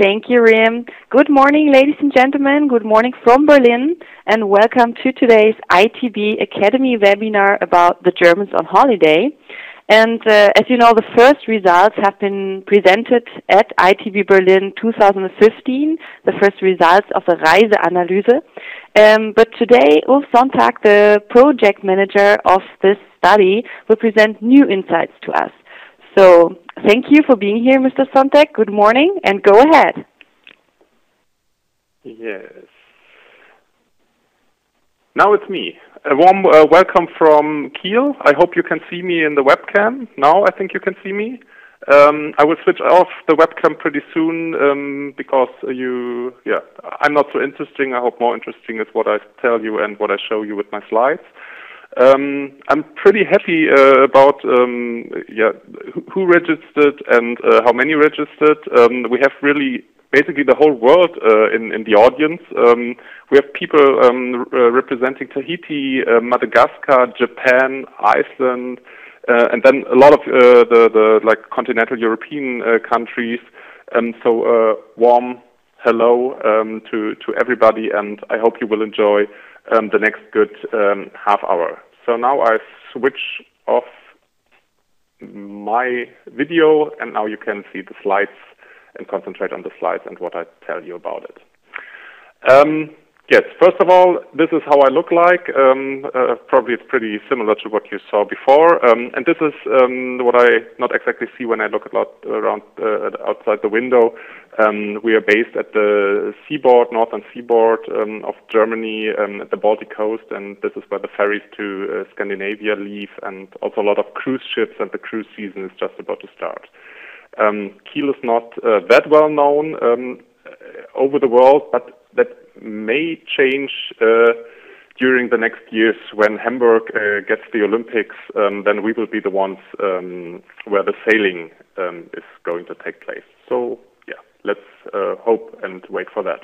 Thank you, Rim. Good morning, ladies and gentlemen. Good morning from Berlin, and welcome to today's ITB Academy Webinar about the Germans on holiday. And as you know, the first results have been presented at ITB Berlin 2015, the first results of the Reiseanalyse. But today, Ulf Sonntag, the project manager of this study, will present new insights to us. So thank you for being here, Mr. Sonntag. Good morning, and go ahead. Yes. Now it's me. A warm welcome from Kiel. I hope you can see me in the webcam. Now I think you can see me. I will switch off the webcam pretty soon because I'm not so interesting. I hope more interesting is what I tell you and what I show you with my slides. I'm pretty happy about who registered and how many registered. We have really basically the whole world in the audience. We have people representing Tahiti, Madagascar, Japan, Iceland, and then a lot of the continental European countries. So warm hello to everybody, and I hope you will enjoy the next good half hour. So now I switch off my video, and now you can see the slides and concentrate on the slides and what I tell you about it. Yes, first of all, this is how I look like. Probably it's pretty similar to what you saw before. And this is what I not exactly see when I look around outside the window. We are based at the northern seaboard of Germany, at the Baltic coast, and this is where the ferries to Scandinavia leave, and also a lot of cruise ships, and the cruise season is just about to start. Kiel is not that well known over the world, but that may change during the next years when Hamburg gets the Olympics. Then we will be the ones where the sailing is going to take place. So yeah, let's hope and wait for that.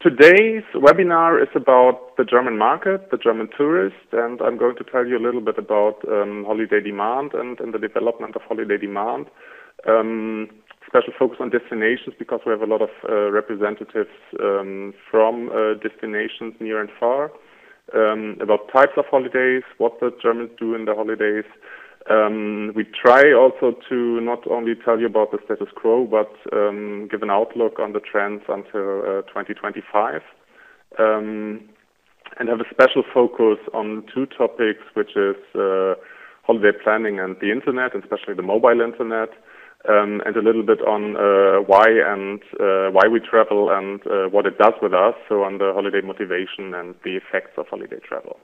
Today's webinar is about the German market, the German tourist, and I'm going to tell you a little bit about holiday demand and the development of holiday demand. Special focus on destinations because we have a lot of representatives from destinations near and far, about types of holidays, what the Germans do in the holidays. We try also to not only tell you about the status quo, but give an outlook on the trends until 2025, and have a special focus on two topics, which is holiday planning and the internet, and especially the mobile internet, and a little bit on why we travel and what it does with us, so on the holiday motivation and the effects of holiday travel.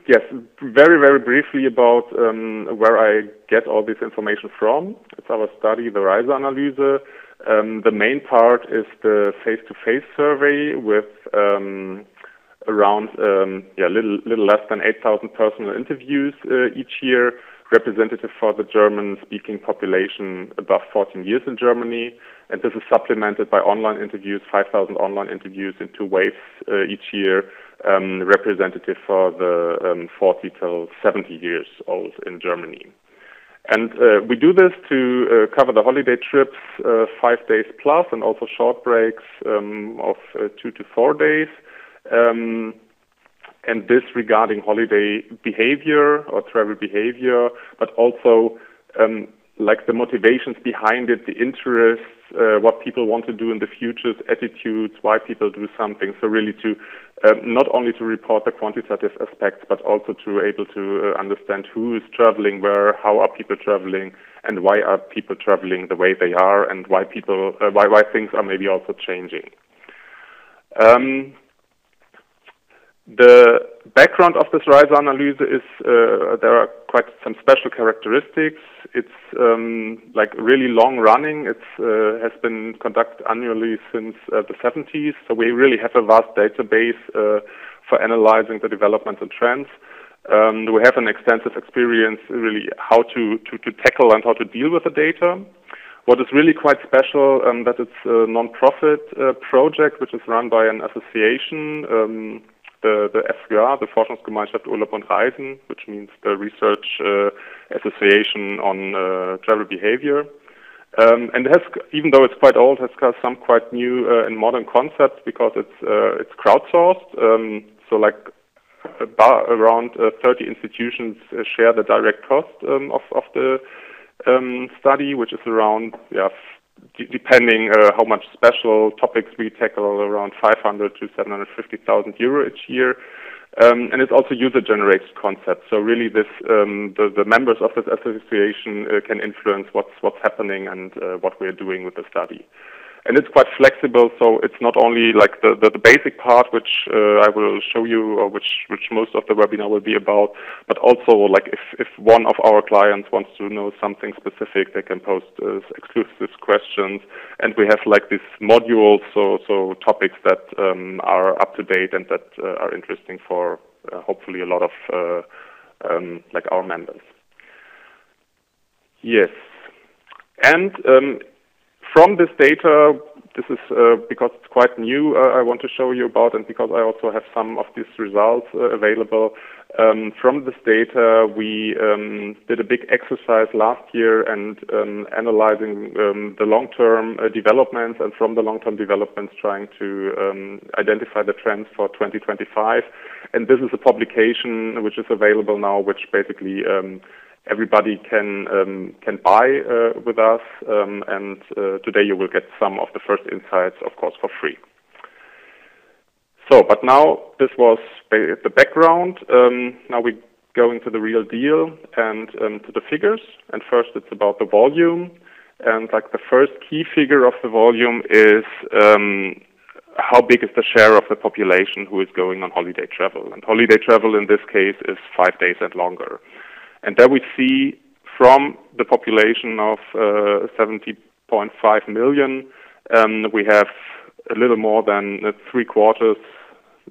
Yes, very, very briefly about where I get all this information from. It's our study, the Reiseanalyse. The main part is the face-to-face survey with around little less than 8,000 personal interviews each year, representative for the German-speaking population above 14 years in Germany. And this is supplemented by online interviews, 5,000 online interviews in two waves each year, representative for the 40 till 70 years old in Germany. And we do this to cover the holiday trips, 5 days plus, and also short breaks of 2 to 4 days. And this regarding holiday behavior or travel behavior, but also like the motivations behind it, the interests, what people want to do in the future, attitudes, why people do something. So really to not only to report the quantitative aspects, but also to able to understand who is traveling where, how are people traveling, and why are people traveling the way they are, and why people why things are maybe also changing. The background of this Reiseanalyse is there are quite some special characteristics. It's like really long running. It has been conducted annually since the 70s. So we really have a vast database for analyzing the developments and trends. We have an extensive experience really how to tackle and how to deal with the data. What is really quite special that it's a non-profit project which is run by an association. The FGA, the Forschungsgemeinschaft Urlaub und Reisen, which means the research association on travel behavior. And it has, even though it's quite old, has got some quite new and modern concepts because it's crowdsourced. So like around 30 institutions share the direct cost of the study, which is around, depending how much special topics we tackle, around 500 to 750,000 euro each year. And it's also user-generated concept. So really, this the members of this association can influence what's happening and what we're doing with the study. And it's quite flexible, so it's not only like the basic part, which I will show you, or which most of the webinar will be about, but also like if one of our clients wants to know something specific, they can post exclusive questions, and we have like these modules, so topics that are up to date and that are interesting for hopefully a lot of like our members. Yes, and from this data, this is because it's quite new, I want to show you about, and because I also have some of these results available. From this data, we did a big exercise last year and analyzing the long-term developments, and from the long-term developments trying to identify the trends for 2025. And this is a publication which is available now, which basically everybody can buy with us, and today you will get some of the first insights, of course, for free. So, but now this was the background. Now we go into the real deal and to the figures. And first, it's about the volume. And like the first key figure of the volume is how big is the share of the population who is going on holiday travel. And holiday travel in this case is 5 days and longer. And there we see from the population of 70.5 million, we have a little more than 3/4,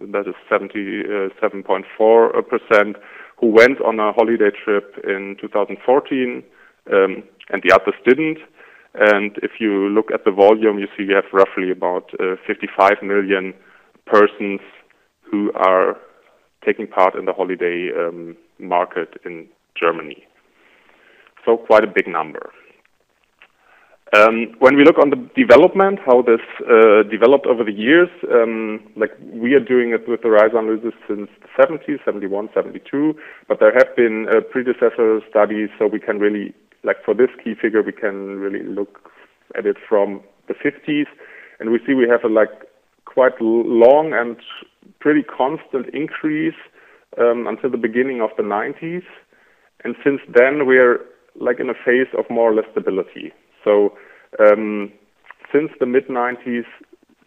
that is 77.4%, who went on a holiday trip in 2014, and the others didn't. And if you look at the volume, you see you have roughly about 55 million persons who are taking part in the holiday market in Germany. So quite a big number. When we look on the development, how this developed over the years, like we are doing it with the Reiseanalyse since the 70s, 71, 72, but there have been predecessor studies, so we can really, like for this key figure, we can really look at it from the 50s, and we see we have a quite long and pretty constant increase until the beginning of the 90s. And since then, we're like in a phase of more or less stability. So since the mid-90s,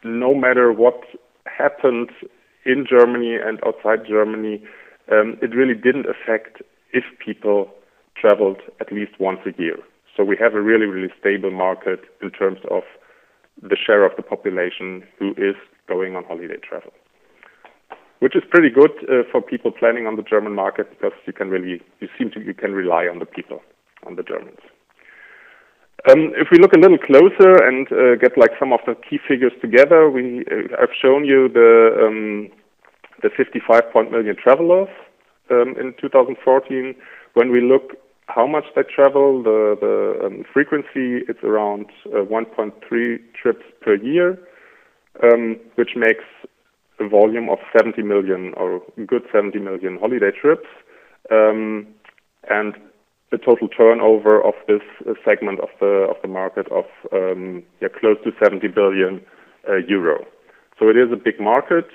no matter what happened in Germany and outside Germany, it really didn't affect if people traveled at least once a year. So we have a really, really stable market in terms of the share of the population who is going on holiday travel, which is pretty good for people planning on the German market, because you can rely on the people, on the Germans. If we look a little closer and get like some of the key figures together, I've shown you the 55 million travelers in 2014. When we look how much they travel, the frequency, it's around 1.3 trips per year, which makes a volume of 70 million, or a good 70 million holiday trips, and the total turnover of this segment of the market of close to 70 billion euro. So it is a big market,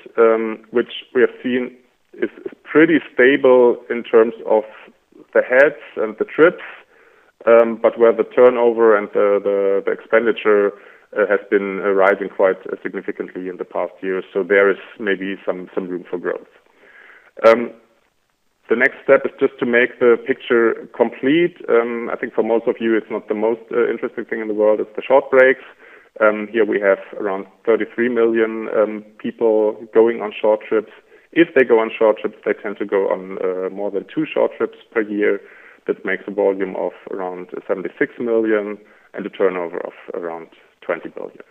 which we have seen is pretty stable in terms of the heads and the trips, but where the turnover and the expenditure has been rising quite significantly in the past years. So there is maybe some room for growth. The next step is just to make the picture complete. I think for most of you, it's not the most interesting thing in the world. It's the short breaks. Here we have around 33 million people going on short trips. If they go on short trips, they tend to go on more than 2 short trips per year. That makes a volume of around 76 million and a turnover of around 20 billion.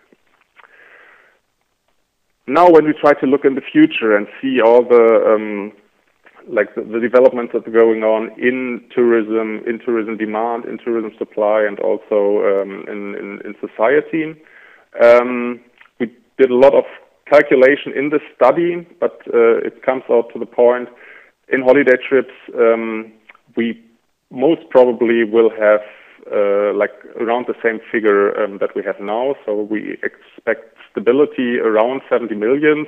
Now, when we try to look in the future and see all the the developments that are going on in tourism demand, in tourism supply, and also in in society. We did a lot of calculation in this study, but it comes out to the point, in holiday trips, we most probably will have like around the same figure that we have now. So we expect stability around 70 million.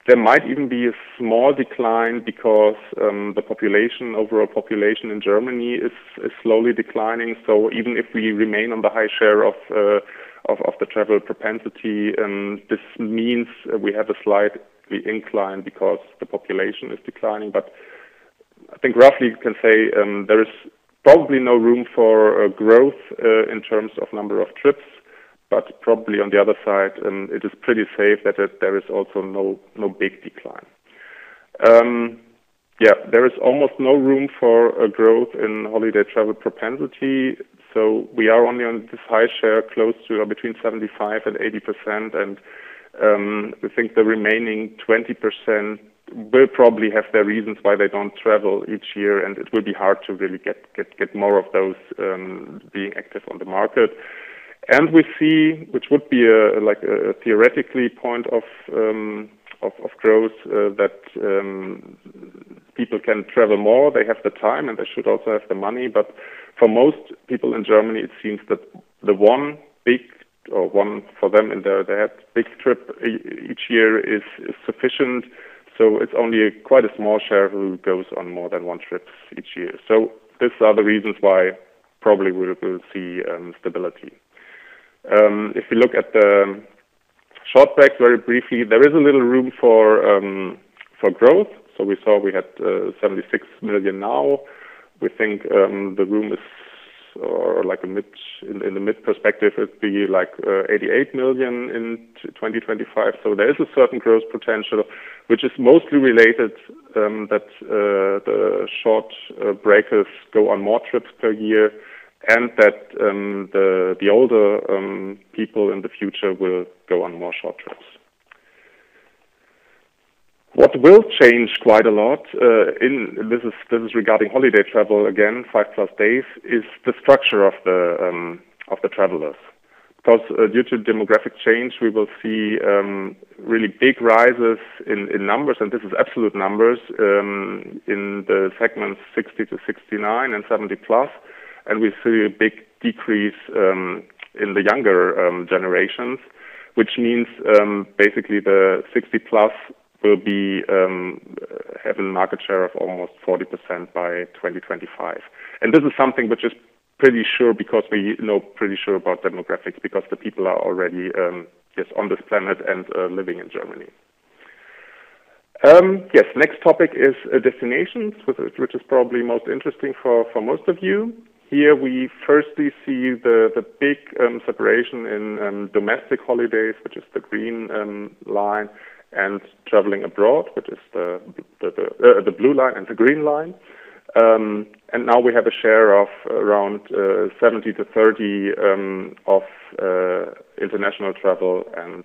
There might even be a small decline because the population, overall population in Germany is slowly declining. So even if we remain on the high share of the travel propensity, this means we have a slight incline because the population is declining. But I think roughly you can say there is probably no room for growth in terms of number of trips, but probably on the other side, it is pretty safe that there is also no big decline. Yeah, there is almost no room for growth in holiday travel propensity. So we are only on this high share, close to between 75 and 80%, and we think the remaining 20% will probably have their reasons why they don't travel each year, and it will be hard to really get more of those being active on the market. And we see, which would be like a theoretically point of growth, that people can travel more. They have the time, and they should also have the money. But for most people in Germany, it seems that the one big, or one for them in they had big trip each year is sufficient. So it's only quite a small share who goes on more than one trip each year. So these are the reasons why probably we will see stability. If we look at the short breaks very briefly, there is a little room for growth. So we saw we had 76 million now. We think the room is, or like in the mid perspective, it'd be like 88 million in 2025. So there is a certain growth potential, which is mostly related that the short breakers go on more trips per year, and that the older people in the future will go on more short trips. What will change quite a lot, this is regarding holiday travel again, 5+ days, is the structure of the travelers. Because due to demographic change, we will see really big rises in numbers, and this is absolute numbers, in the segments 60 to 69 and 70+, and we see a big decrease in the younger generations, which means basically the 60+ will be having a market share of almost 40% by 2025. And this is something which is pretty sure because we know pretty sure about demographics, because the people are already on this planet and living in Germany. Yes, next topic is destinations, which is probably most interesting for most of you. Here we firstly see the big separation in domestic holidays, which is the green line, and traveling abroad, which is the blue line and the green line. And now we have a share of around 70 to 30 of international travel and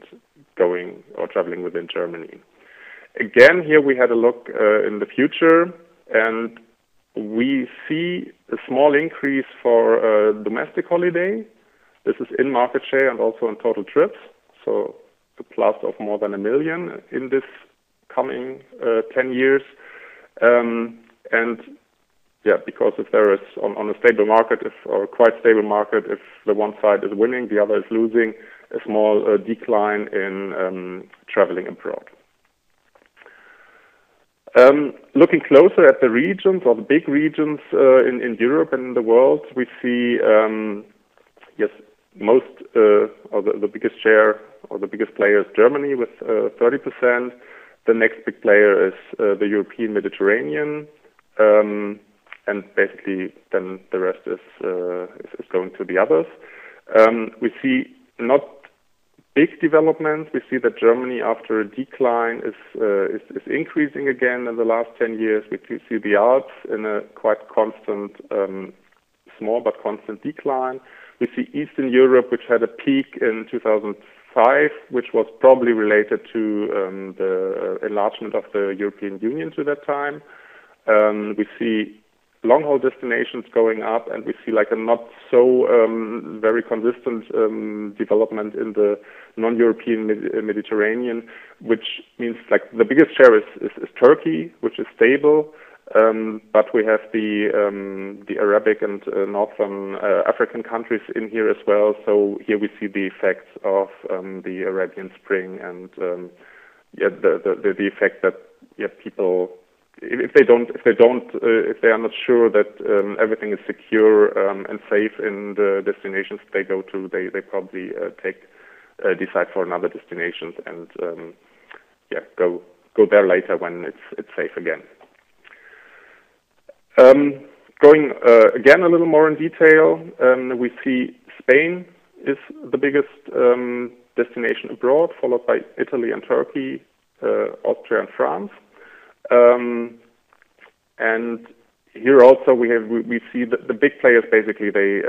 going or traveling within Germany. Again, here we had a look in the future, and we see a small increase for domestic holiday. This is in market share and also in total trips. So the plus of more than 1 million in this coming 10 years. And yeah, because if there is on a stable market, or quite stable market, if the one side is winning, the other is losing, a small decline in traveling abroad. Looking closer at the regions, or the big regions in Europe and in the world, we see yes, most or the biggest share or the biggest player is Germany with 30%. The next big player is the European Mediterranean, and basically then the rest is going to the others. We see not big developments. We see that Germany, after a decline, is increasing again in the last 10 years. We see the Alps in a quite constant, small but constant decline. We see Eastern Europe, which had a peak in 2005, which was probably related to the enlargement of the European Union to that time. We see long-haul destinations going up, and we see like a not so very consistent development in the non-European Mediterranean, which means like the biggest share is Turkey, which is stable, but we have the Arabic and Northern African countries in here as well. So here we see the effects of the Arabian Spring and the effect that people, if they are not sure that everything is secure and safe in the destinations they go to, they probably decide for another destination and go there later when it's safe again. Going again a little more in detail, we see Spain is the biggest destination abroad, followed by Italy and Turkey, Austria and France. And here also we see the big players basically they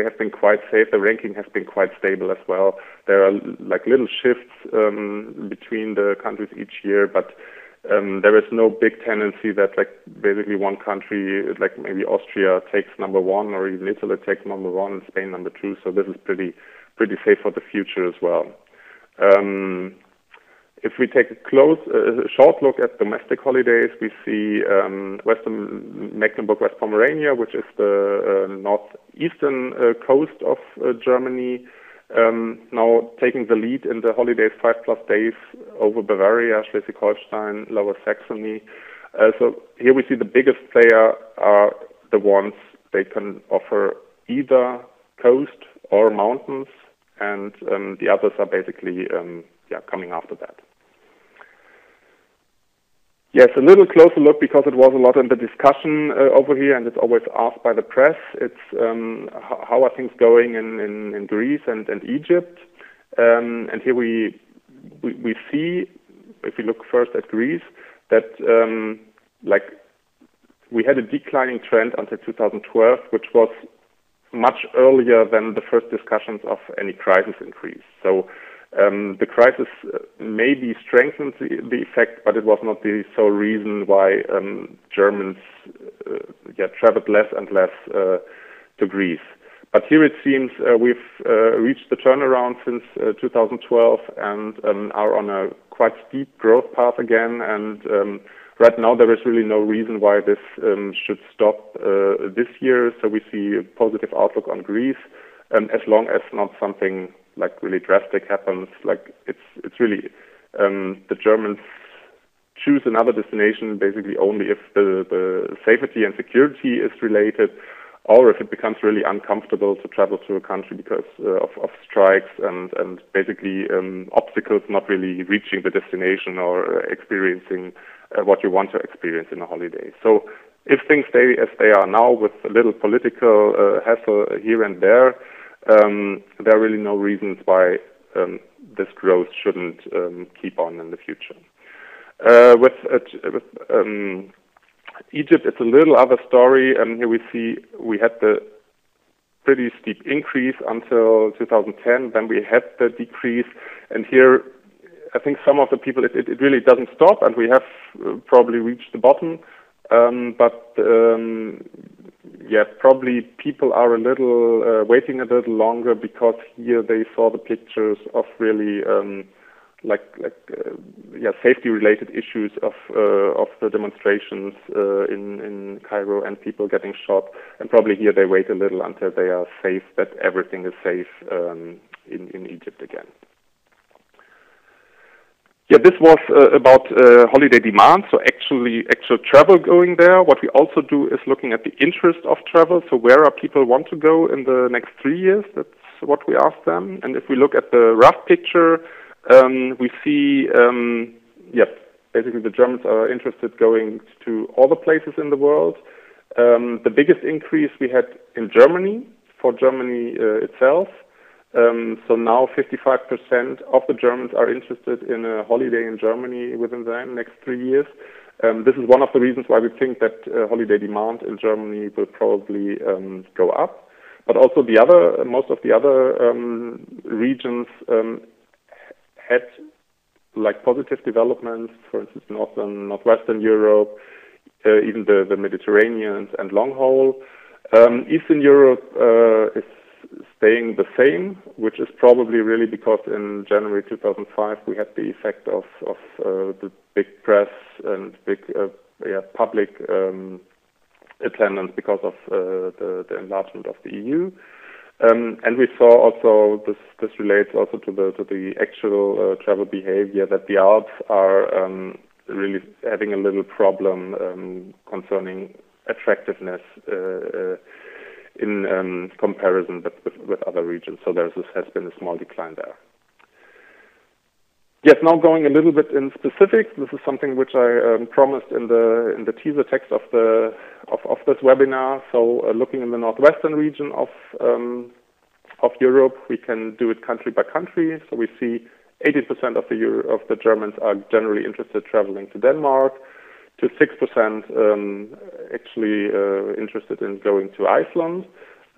have been quite safe. The ranking has been quite stable as well. There are like little shifts between the countries each year, but there is no big tendency that like basically one country, like maybe Austria, takes number one, or even Italy takes number one, and Spain number two. So this is pretty safe for the future as well. If we take a short look at domestic holidays, we see Western Mecklenburg-West Pomerania, which is the northeastern coast of Germany, now taking the lead in the holidays 5+ days over Bavaria, Schleswig-Holstein, Lower Saxony. So here we see the biggest player are the ones they can offer either coast or mountains, and the others are basically coming after that. Yes, a little closer look, because it was a lot in the discussion over here, and it's always asked by the press. It's how are things going in Greece and Egypt? And here we see, if we look first at Greece, that we had a declining trend until 2012, which was much earlier than the first discussions of any crisis in Greece. So the crisis maybe strengthened the effect, but it was not the sole reason why Germans traveled less and less to Greece. But here it seems we've reached the turnaround since 2012 and are on a quite steep growth path again. And right now there is really no reason why this should stop this year. So we see a positive outlook on Greece, as long as not something like really drastic happens. Like it's really the Germans choose another destination basically only if the safety and security is related, or if it becomes really uncomfortable to travel to a country because of strikes and basically obstacles not really reaching the destination or experiencing what you want to experience in a holiday. So if things stay as they are now, with a little political hassle here and there, there are really no reasons why this growth shouldn't keep on in the future. With Egypt, it's a little other story. Here we see we had the pretty steep increase until 2010. Then we had the decrease, and here I think some of the people, it really doesn't stop, and we have probably reached the bottom. But probably people are a little waiting a little longer, because here they saw the pictures of really safety-related issues of the demonstrations in Cairo and people getting shot, and probably here they wait a little until they are safe, that everything is safe in Egypt again. Yeah, this was about holiday demand, so actual travel going there. What we also do is looking at the interest of travel, so where are people want to go in the next 3 years? That's what we ask them. And if we look at the rough picture, we see, basically the Germans are interested going to all the places in the world. The biggest increase we had in Germany, for Germany itself. So now 55% of the Germans are interested in a holiday in Germany within the next 3 years. This is one of the reasons why we think that holiday demand in Germany will probably go up. But also most of the other regions had like positive developments, for instance, Northwestern Europe, even the Mediterranean and long haul. Eastern Europe is staying the same, which is probably really because in January 2005 we had the effect of the big press and big public attendance because of the enlargement of the EU. And we saw also this relates also to the actual travel behavior, that the Alps are really having a little problem concerning attractiveness in comparison with other regions. So there has been a small decline there. Yes, now going a little bit in specifics. This is something which I promised in the teaser text of this webinar. So looking in the northwestern region of Europe, we can do it country by country. So we see 80% of the Germans are generally interested traveling to Denmark, to 6% actually interested in going to Iceland.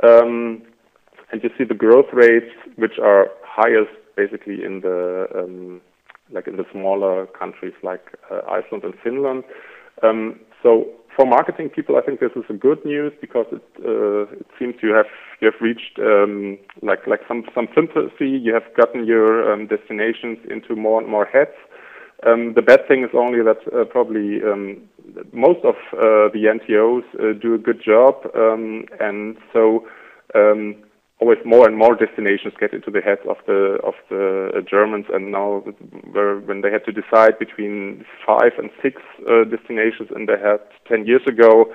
And you see the growth rates, which are highest basically in the in the smaller countries like Iceland and Finland. So for marketing people, I think this is a good news, because it seems you have reached like some sympathy. You have gotten your destinations into more and more heads. The bad thing is only that probably most of the NTOs do a good job, and so always more and more destinations get into the heads of the Germans. And now, when they had to decide between 5 and 6 destinations in their head 10 years ago,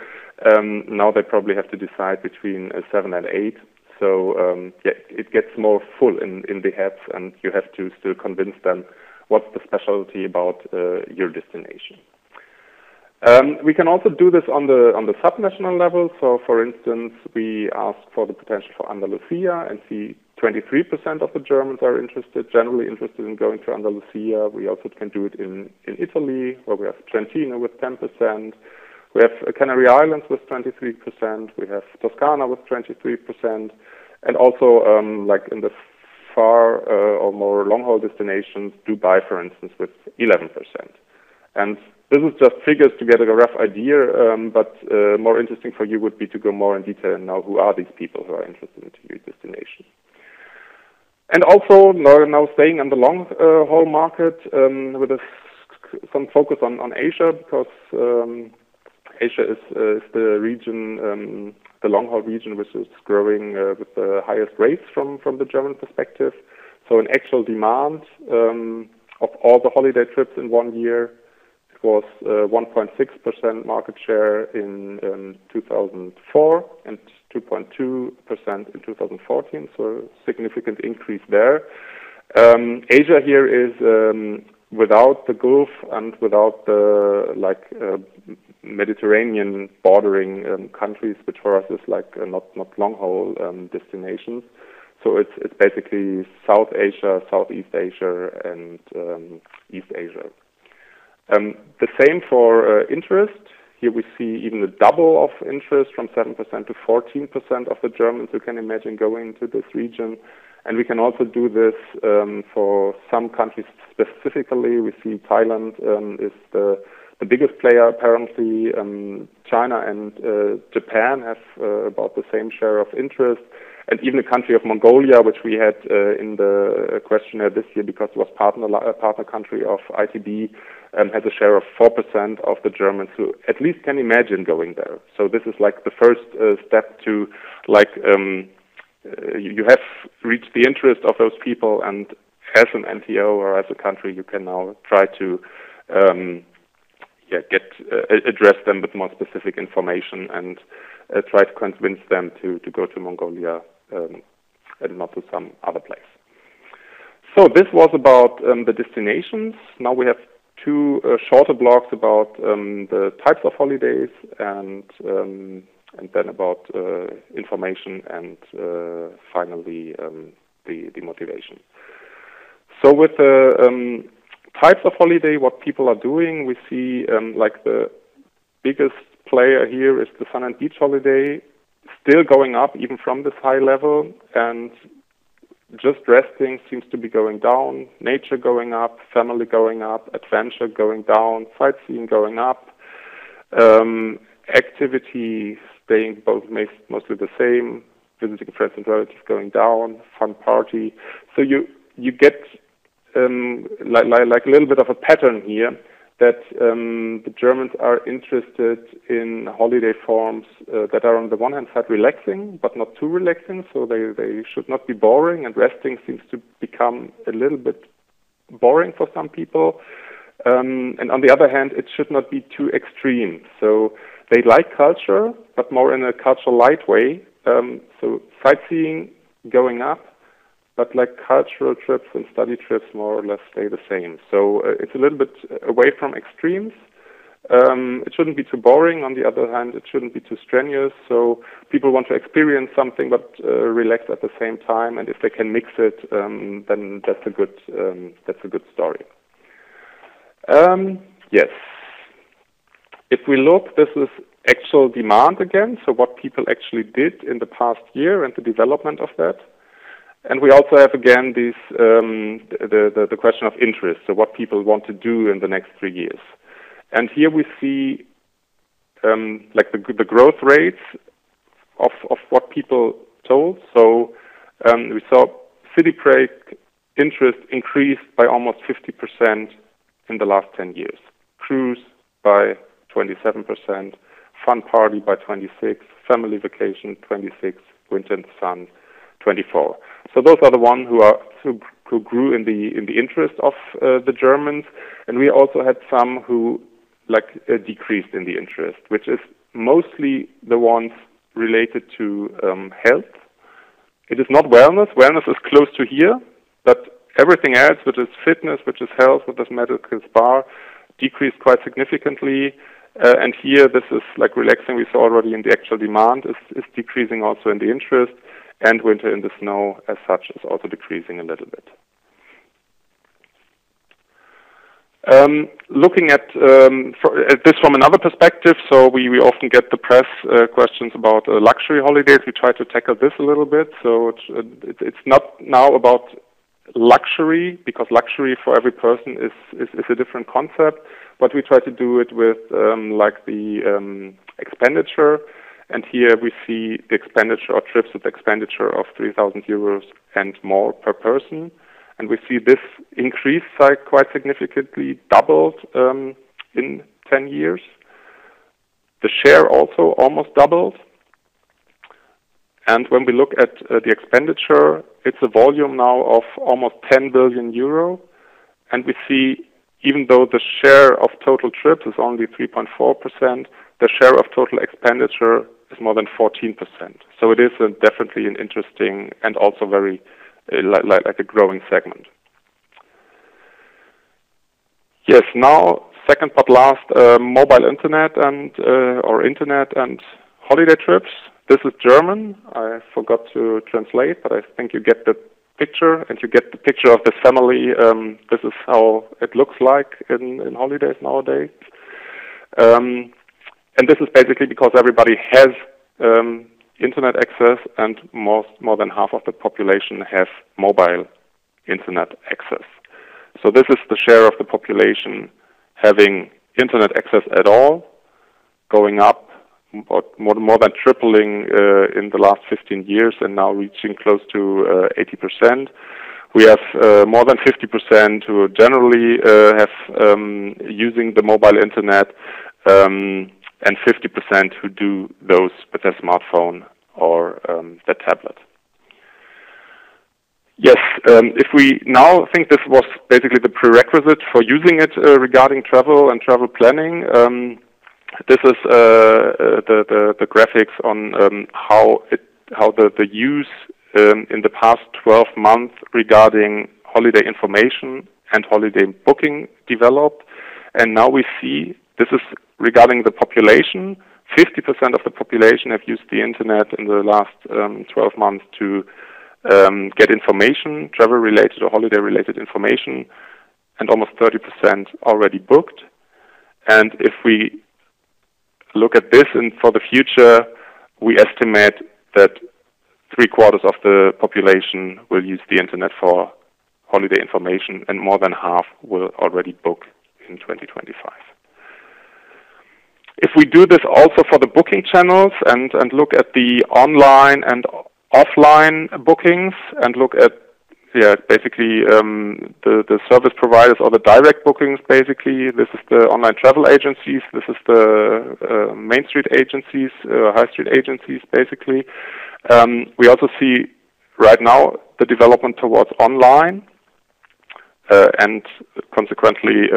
now they probably have to decide between 7 and 8. So it gets more full in the heads, and you have to still convince them what's the specialty about your destination. We can also do this on the subnational level. So, for instance, we ask for the potential for Andalusia and see 23% of the Germans are generally interested in going to Andalusia. We also can do it in Italy, where we have Trentino with 10%. We have Canary Islands with 23%. We have Toscana with 23%, and also like in the far or more long-haul destinations, Dubai, for instance, with 11%. And this is just figures to get a rough idea, but more interesting for you would be to go more in detail and know who are these people who are interested in your destination. And also now staying on the long-haul market with some focus on Asia, because Asia is the region, the long-haul region, which is growing with the highest rates from the German perspective. So in actual demand of all the holiday trips in 1 year, was 1.6% market share in 2004 and 2.2% in 2014, so a significant increase there. Asia here is without the Gulf and without the Mediterranean bordering countries, which for us is not long-haul destinations. So it's basically South Asia, Southeast Asia, and East Asia. The same for interest. Here we see even a double of interest, from 7% to 14% of the Germans who can imagine going to this region. And we can also do this for some countries specifically. We see Thailand is the biggest player apparently. China and Japan have about the same share of interest. And even the country of Mongolia, which we had in the questionnaire this year because it was partner country of ITB, has a share of 4% of the Germans who at least can imagine going there. So this is like the first step to you have reached the interest of those people, and as an NTO or as a country, you can now try to address them with more specific information and try to convince them to go to Mongolia and not to some other place. So this was about the destinations. Now we have 2 shorter blocks about the types of holidays and then about information and finally the motivation. So with the types of holiday, what people are doing, we see like the biggest player here is the sun and beach holiday, still going up even from this high level, and just resting seems to be going down, nature going up, family going up, adventure going down, sightseeing going up, activity staying mostly the same, visiting friends and relatives going down, fun party. So you get like a little bit of a pattern here that the Germans are interested in holiday forms that are on the one hand side relaxing, but not too relaxing, so they should not be boring, and resting seems to become a little bit boring for some people. And on the other hand, it should not be too extreme. So they like culture, but more in a cultural light way. So sightseeing going up, but like cultural trips and study trips more or less stay the same. So it's a little bit away from extremes. It shouldn't be too boring. On the other hand, it shouldn't be too strenuous. So people want to experience something but relax at the same time. And if they can mix it, then that's a good story. Yes. If we look, this is actual demand again. So what people actually did in the past year and the development of that. And we also have again these the question of interest, so what people want to do in the next 3 years. And here we see like the growth rates of what people told. So we saw city break interest increased by almost 50% in the last 10 years. Cruise by 27%, fun party by 26%, family vacation 26%, winter in the sun 24%. So those are the ones who grew in the interest of the Germans, and we also had some who decreased in the interest, which is mostly the ones related to health. It is not wellness. Wellness is close to here, but everything else, which is fitness, which is health, which is medical spa, decreased quite significantly. And here, this is like relaxing. We saw already in the actual demand is decreasing also in the interest. And winter in the snow, as such, is also decreasing a little bit. Looking at this from another perspective, so we often get the press questions about luxury holidays. We try to tackle this a little bit. So it's not now about luxury, because luxury for every person is a different concept, but we try to do it with like the expenditure. And here we see the expenditure or trips with expenditure of 3,000 euros and more per person. And we see this increase quite significantly, doubled in 10 years. The share also almost doubled. And when we look at the expenditure, it's a volume now of almost 10 billion euro. And we see, even though the share of total trips is only 3.4%, the share of total expenditure is more than 14%. So it is definitely an interesting and also very like a growing segment. Yes, now second but last, mobile internet and or internet and holiday trips. This is German. I forgot to translate, but I think you get the picture, and you get the picture of this family. This is how it looks like in holidays nowadays. And this is basically because everybody has internet access, and more than half of the population have mobile internet access. So this is the share of the population having internet access at all, going up, more than tripling in the last 15 years, and now reaching close to 80%. We have more than 50% who generally have using the mobile internet, and 50% who do those with their smartphone or their tablet. Yes, if we now think this was basically the prerequisite for using it regarding travel and travel planning, this is the graphics on how the use in the past 12 months regarding holiday information and holiday booking developed. And now we see this is regarding the population. 50% of the population have used the internet in the last 12 months to get information, travel-related or holiday-related information, and almost 30% already booked. And if we look at this and for the future, we estimate that 3/4 of the population will use the internet for holiday information, and more than half will already book in 2025. If we do this also for the booking channels and look at the online and offline bookings and look at basically the service providers or the direct bookings, basically this is the online travel agencies, this is the main street agencies, high street agencies, basically. We also see right now the development towards online and consequently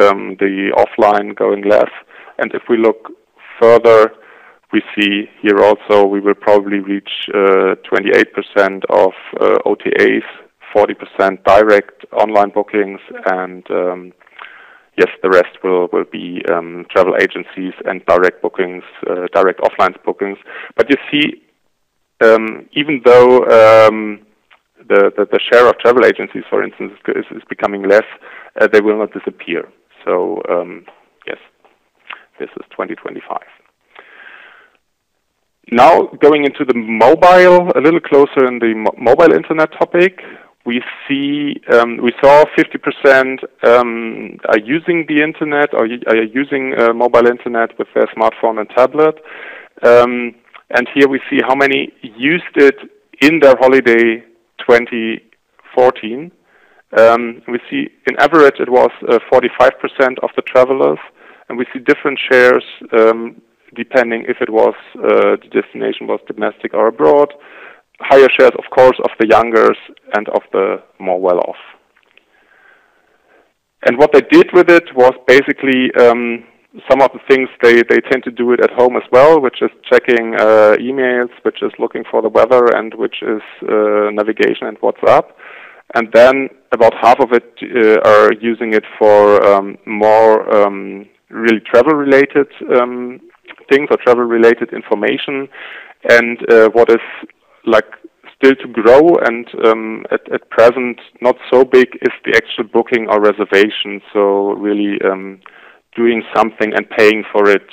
the offline going less. And if we look further, we see here also we will probably reach 28% of OTAs, 40% direct online bookings, and yes, the rest will be travel agencies and direct bookings, direct offline bookings. But you see, even though the share of travel agencies, for instance, is becoming less, they will not disappear. So yes, this is 2025. Now going into the mobile, a little closer in the mobile internet topic, we saw 50% are using the internet or are using mobile internet with their smartphone and tablet. And here we see how many used it in their holiday 2014. We see in average it was 45% of the travelers, and we see different shares depending if it was the destination was domestic or abroad. Higher shares, of course, of the youngers and of the more well-off. And what they did with it was basically some of the things they tend to do it at home as well, which is checking emails, which is looking for the weather, and which is navigation and WhatsApp. And then about half of it are using it for more really travel-related things or travel-related information. And what is like still to grow and at present not so big is the actual booking or reservation. So really doing something and paying for it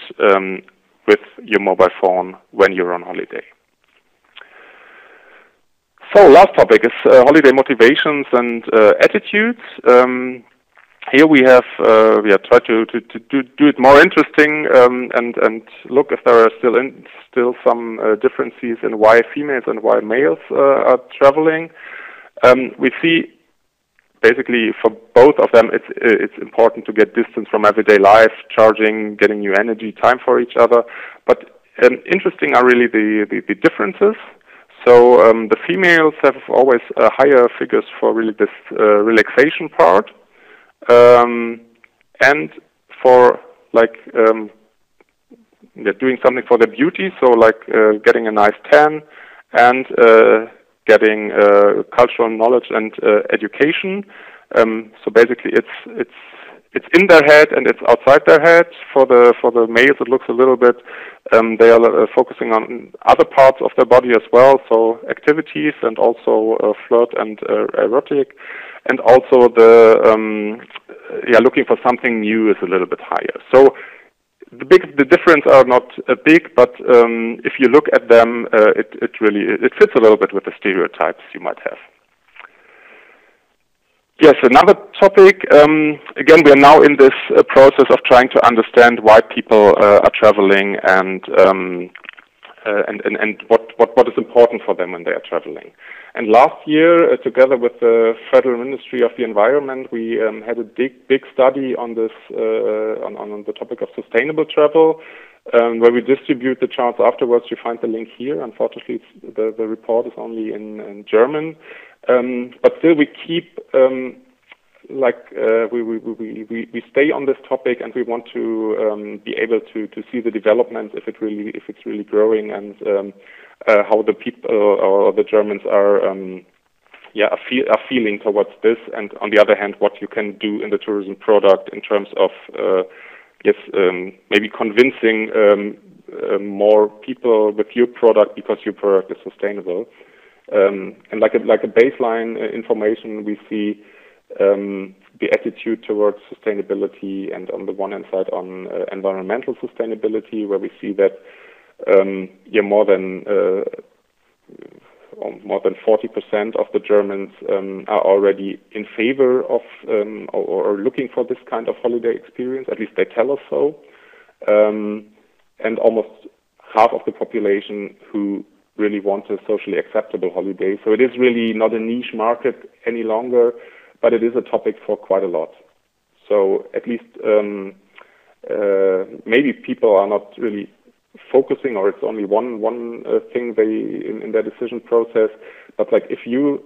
with your mobile phone when you're on holiday. So last topic is holiday motivations and attitudes. Here we have tried to do it more interesting and look if there are still some differences in why females and why males are traveling. We see basically for both of them it's important to get distance from everyday life, charging, getting new energy, time for each other. But interesting are really the differences. So the females have always higher figures for really this relaxation part. And for like doing something for their beauty, so like getting a nice tan and getting cultural knowledge and education. So basically, it's in their head and it's outside their head. For the males, it looks a little bit. They are focusing on other parts of their body as well, so activities and also flirt and erotic. And also the looking for something new is a little bit higher. So the difference are not big, but if you look at them, it really fits a little bit with the stereotypes you might have. Yes, another topic. Again, we are now in this process of trying to understand why people are traveling and what is important for them when they are traveling. And last year, together with the Federal Ministry of the Environment, we had a big study on this on the topic of sustainable travel, where we distribute the charts afterwards. You find the link here. Unfortunately, the report is only in German, but still we keep we stay on this topic, and we want to be able to see the development if it's really growing, and how the people or the Germans are feeling towards this, and on the other hand, what you can do in the tourism product in terms of maybe convincing more people with your product because your product is sustainable. And like a baseline information, we see the attitude towards sustainability, and on the one hand side on environmental sustainability, where we see that more than more than 40% of the Germans are already in favor of or looking for this kind of holiday experience. At least they tell us so. And almost half of the population who really want a socially acceptable holiday. So it is really not a niche market any longer, but it is a topic for quite a lot. So at least maybe people are not really focusing, or it's only one thing they in their decision process. But like if you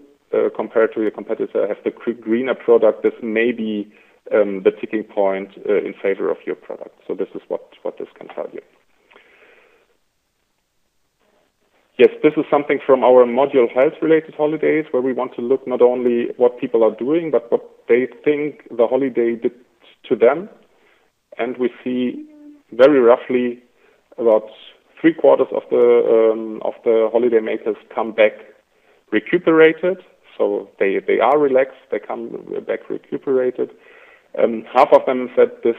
compared to your competitor have the greener product, this may be the ticking point in favor of your product. So this is what this can tell you. Yes, this is something from our module health-related holidays, where we want to look not only what people are doing, but what they think the holiday did to them. And we see very roughly about 3/4 of the holiday makers come back recuperated. So they are relaxed, they come back recuperated. Half of them said this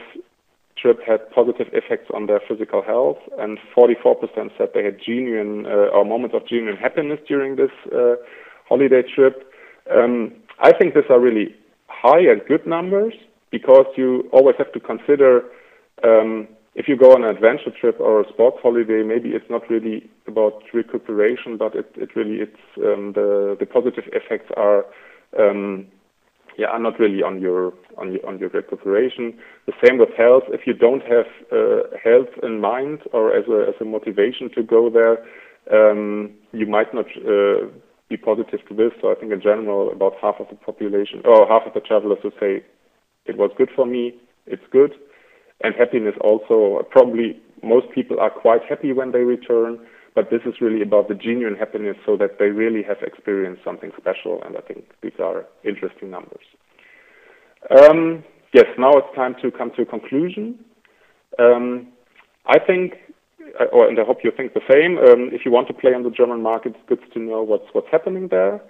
trip had positive effects on their physical health, and 44% said they had genuine or moments of genuine happiness during this holiday trip. I think these are really high and good numbers, because you always have to consider if you go on an adventure trip or a sports holiday, maybe it's not really about recuperation, but the positive effects are not really on your recuperation. The same with health. If you don't have health in mind or as a motivation to go there, you might not be positive to this. So I think in general, about half of the population or half of the travelers would say it was good for me. It's good, and happiness also. Probably most people are quite happy when they return. But this is really about the genuine happiness, so that they really have experienced something special, and I think these are interesting numbers. Yes, now it's time to come to a conclusion. I think, and I hope you think the same, if you want to play on the German market, it's good to know what's happening there.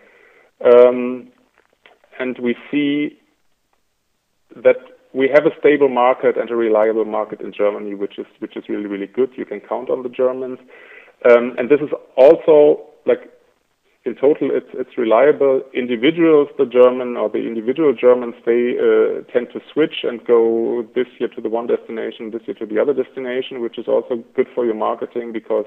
And we see that we have a stable market and a reliable market in Germany, which is really, really good. You can count on the Germans. And this is also, like, in total, it's reliable. Individuals, the individual Germans, they tend to switch and go this year to the one destination, this year to the other destination, which is also good for your marketing, because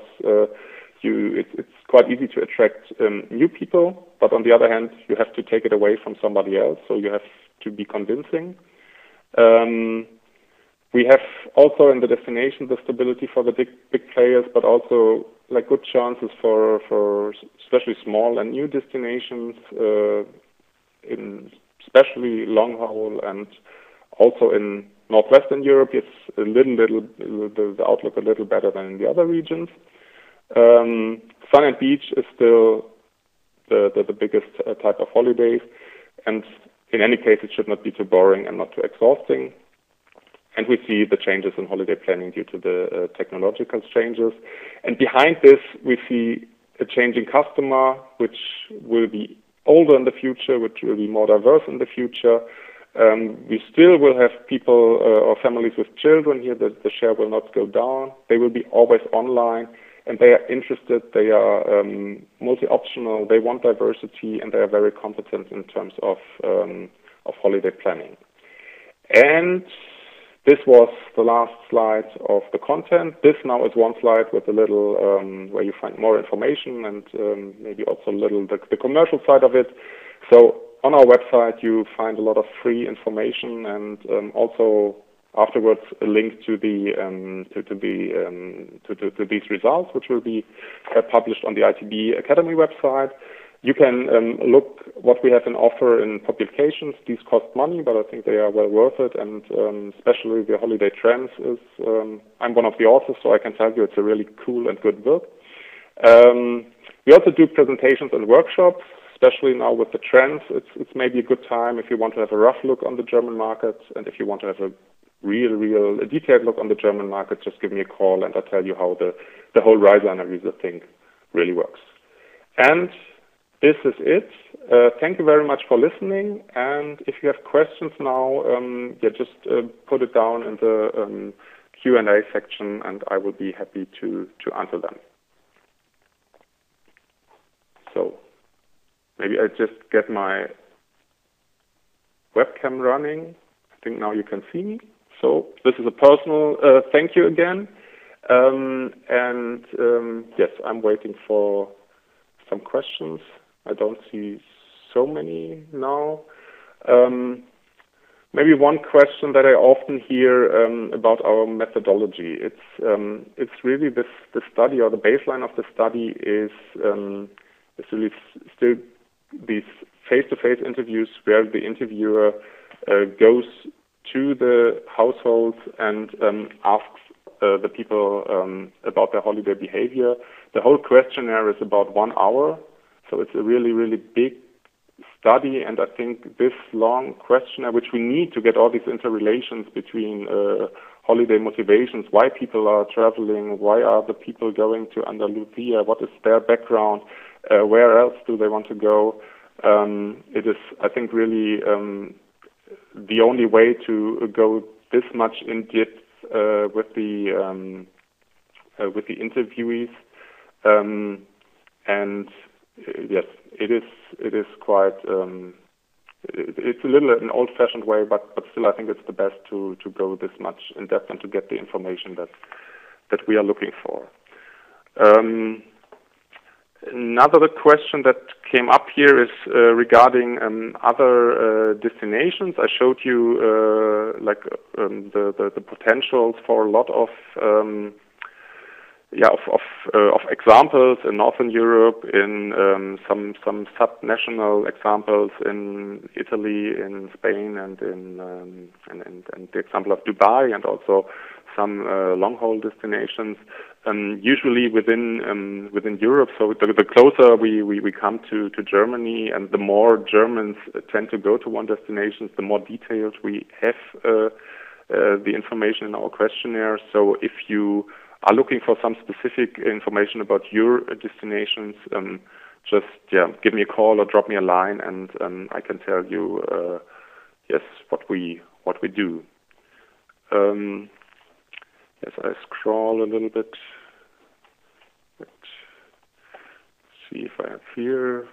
it's quite easy to attract new people. But on the other hand, you have to take it away from somebody else, so you have to be convincing. We have also in the destination the stability for the big players, but also like good chances for especially small and new destinations, in especially long haul and also in Northwestern Europe. It's the outlook a little better than in the other regions. Sun and beach is still the biggest type of holidays, and in any case, it should not be too boring and not too exhausting. And we see the changes in holiday planning due to the technological changes. And behind this, we see a changing customer, which will be older in the future, which will be more diverse in the future. We still will have people or families with children here. The share will not go down. They will be always online, and they are interested. They are multi-optional. They want diversity, and they are very competent in terms of holiday planning. And this was the last slide of the content. This now is one slide with a little where you find more information and maybe also a little the commercial side of it. So on our website you find a lot of free information, and also afterwards a link to these results, which will be published on the ITB Academy website. You can look what we have in offer in publications. These cost money, but I think they are well worth it. And especially the Holiday Trends is, I'm one of the authors, so I can tell you it's a really cool and good book. We also do presentations and workshops, especially now with the trends. It's maybe a good time if you want to have a rough look on the German market, and if you want to have a real detailed look on the German market, just give me a call and I'll tell you how the whole Reiseanalyse thing really works. And this is it. Thank you very much for listening. And if you have questions now, just put it down in the Q&A section, and I will be happy to answer them. So maybe I just get my webcam running. I think now you can see me. So this is a personal thank you again. Yes, I'm waiting for some questions. I don't see so many now. Maybe one question that I often hear about our methodology. It's really the study, or the baseline of the study is really still these face-to-face interviews where the interviewer goes to the households and asks the people about their holiday behavior. The whole questionnaire is about 1 hour, so it's a really, really big study, and I think this long questionnaire, which we need to get all these interrelations between holiday motivations, why people are traveling, why are the people going to Andalusia, what is their background, where else do they want to go. It is, I think, really the only way to go this much in depth with the interviewees, and yes, it is quite. It's a little an old-fashioned way, but still, I think it's the best to go this much in depth and to get the information that we are looking for. Another question that came up here is regarding other destinations. I showed you the potentials for a lot of examples in Northern Europe, in some sub-national examples in Italy, in Spain, and and the example of Dubai, and also some long-haul destinations. Usually within Europe, so the closer we come to Germany, and the more Germans tend to go to one destination, the more detailed we have the information in our questionnaire. So if you are looking for some specific information about your destinations, just give me a call or drop me a line, and I can tell you what we do. Yes, I scroll a little bit. Let's see if I have here.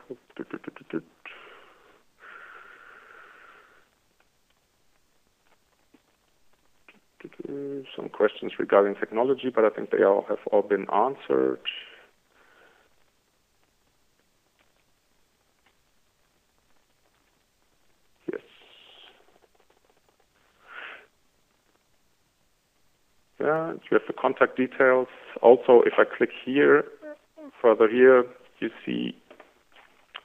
Some questions regarding technology, but I think they have all been answered. Yes. Yeah, you have the contact details. Also, if I click here, further here, you see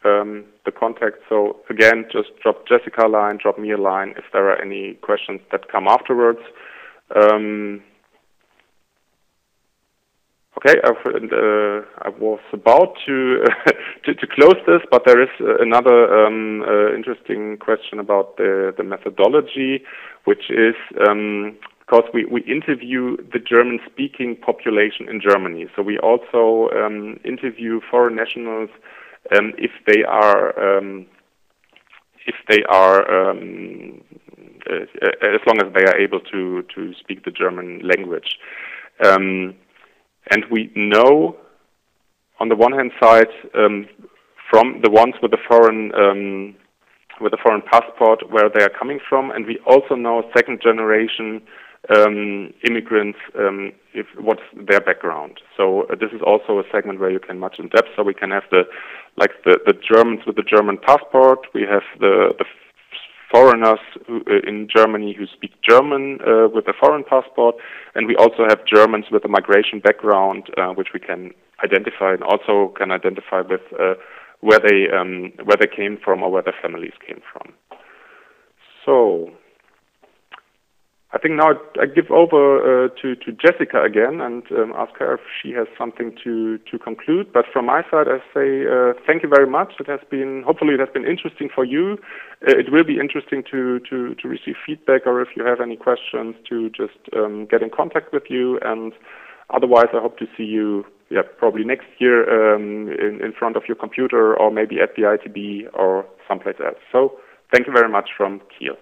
the contact. So again, just drop Jessica a line, drop me a line if there are any questions that come afterwards. Okay, I was about to to close this, but there is another interesting question about the methodology, which is because we interview the German-speaking population in Germany. So we also interview foreign nationals if they are as long as they are able to speak the German language. And we know, on the one hand side, from the ones with the foreign passport where they are coming from, and we also know second generation immigrants, what's their background. So this is also a segment where you can match in depth. So we can have the Germans with the German passport. We have the foreigners in Germany who speak German with a foreign passport, and we also have Germans with a migration background, which we can identify, and also can identify with where they came from or where their families came from. So I think now I give over to Jessica again and ask her if she has something to conclude. But from my side, I say thank you very much. Hopefully it has been interesting for you. It will be interesting to receive feedback, or if you have any questions, to just get in contact with you. And otherwise, I hope to see you probably next year in front of your computer, or maybe at the ITB or someplace else. So thank you very much from Kiel.